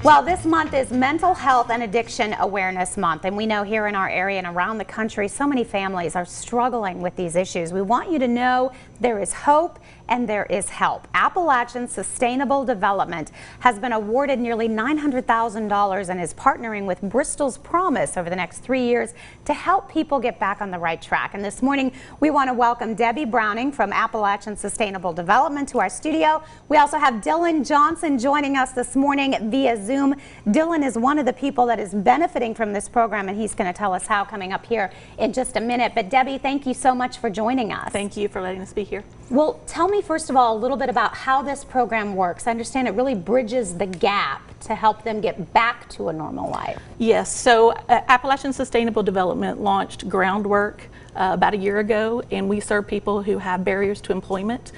Well, this month is Mental Health and Addiction Awareness Month, and we know here in our area and around the country, so many families are struggling with these issues. We want you to know there is hope and there is help. Appalachian Sustainable Development has been awarded nearly $900,000 and is partnering with Bristols Promise over the next 3 years to help people get back on the right track. And this morning, we want to welcome Debbie Browning from Appalachian Sustainable Development to our studio. We also have Dylan Johnson joining us this morning via Zoom. Dylan is one of the people that is benefiting from this program, and he's going to tell us how coming up here in just a minute. But Debbie, thank you so much for joining us. Thank you for letting us be here. Well, tell me first of all a little bit about how this program works. I understand it really bridges the gap to help them get back to a normal life. Yes, so Appalachian Sustainable Development launched Groundwork about a year ago, and we serve people who have barriers to employment.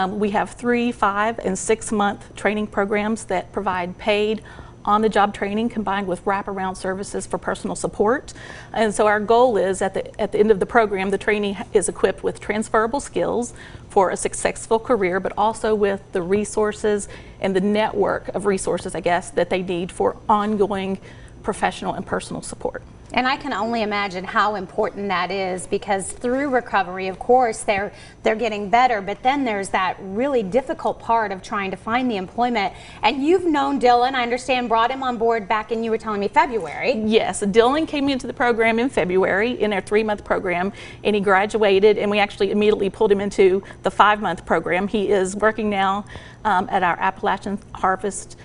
We have 3, 5, and 6 month training programs that provide paid on-the-job training combined with wraparound services for personal support. And so our goal is at the end of the program, the trainee is equipped with transferable skills for a successful career, but also with the resources and the network of resources, I guess, that they need for ongoing professional and personal support. And I can only imagine how important that is, because through recovery, of course, they're getting better, but then there's that really difficult part of trying to find the employment. And you've known Dylan, I understand, brought him on board back in, you were telling me, February. Yes, Dylan came into the program in February in our 3-month program, and he graduated, and we actually immediately pulled him into the 5-month program. He is working now at our Appalachian Harvest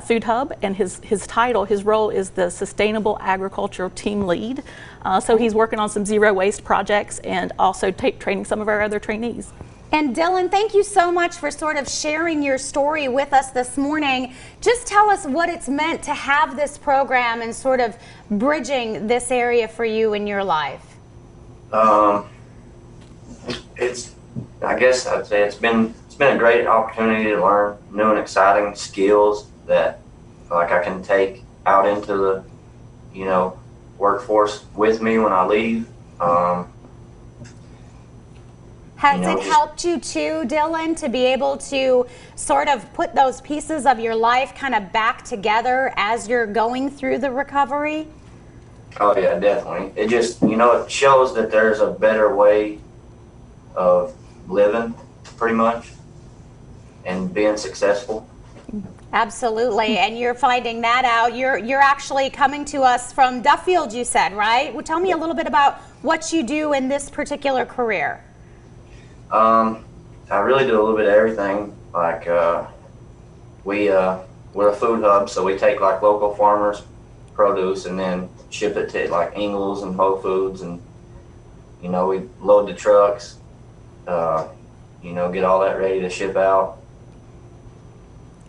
Food Hub, and his role is the Sustainable Agricultural Team Lead. So he's working on some zero waste projects and also training some of our other trainees. And Dylan, thank you so much for sort of sharing your story with us this morning. Just tell us what it's meant to have this program and sort of bridging this area for you in your life. I guess I'd say it's been a great opportunity to learn new and exciting skills that I can take out into the workforce with me when I leave. Has it helped you too, Dylan, to be able to sort of put those pieces of your life kind of back together as you're going through the recovery? Oh yeah, definitely. It just, it shows that there's a better way of living, pretty much, and being successful. Absolutely, and you're finding that out. You're actually coming to us from Duffield, you said, right? Well, tell me a little bit about what you do in this particular career. I really do a little bit of everything. Like we're a food hub, so we take like local farmers' produce and then ship it to like Ingles and Whole Foods, and we load the trucks, get all that ready to ship out.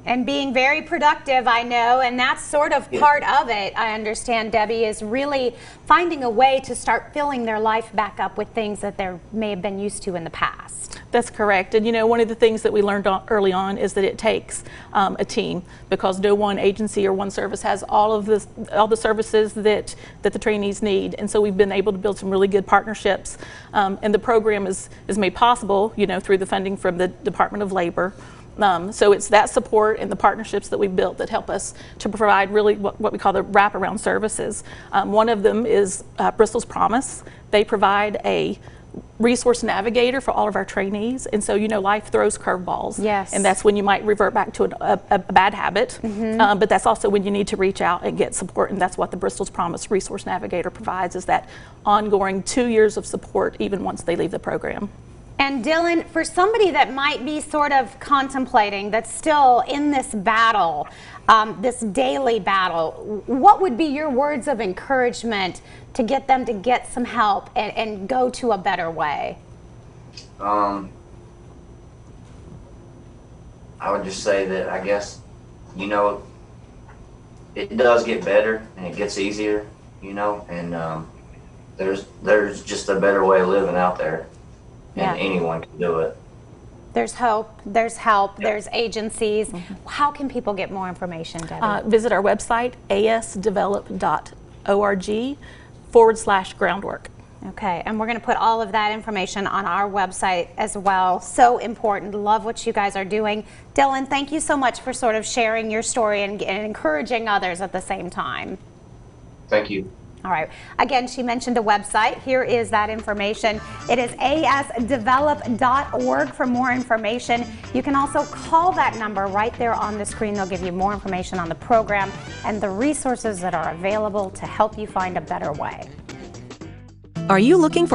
And being very productive, I know, and that's sort of part of it, I understand, Debbie, is really finding a way to start filling their life back up with things that they may have been used to in the past. That's correct. And one of the things that we learned early on is that it takes a team, because no one agency or one service has all the services that the trainees need. And so we've been able to build some really good partnerships. And the program is made possible, through the funding from the Department of Labor. So it's that support and the partnerships that we've built that help us to provide really what we call the wraparound services. One of them is Bristols Promise. They provide a resource navigator for all of our trainees, and so life throws curveballs. Yes. And that's when you might revert back to a bad habit, but that's also when you need to reach out and get support, and that's what the Bristols Promise Resource Navigator provides, is that ongoing 2 years of support even once they leave the program. And Dylan, for somebody that might be sort of contemplating, that's still in this battle, this daily battle, what would be your words of encouragement to get them to get some help and go to a better way? I would just say that I guess, it does get better and it gets easier, and there's just a better way of living out there. And anyone can do it. There's hope, there's help, there's agencies. How can people get more information, Debbie? Visit our website, asdevelop.org/groundwork. Okay, and we're going to put all of that information on our website as well. So important. Love what you guys are doing. Dylan, thank you so much for sort of sharing your story and encouraging others at the same time. Thank you. All right. Again, she mentioned a website. Here is that information. It is asdevelop.org for more information. You can also call that number right there on the screen. They'll give you more information on the program and the resources that are available to help you find a better way. Are you looking for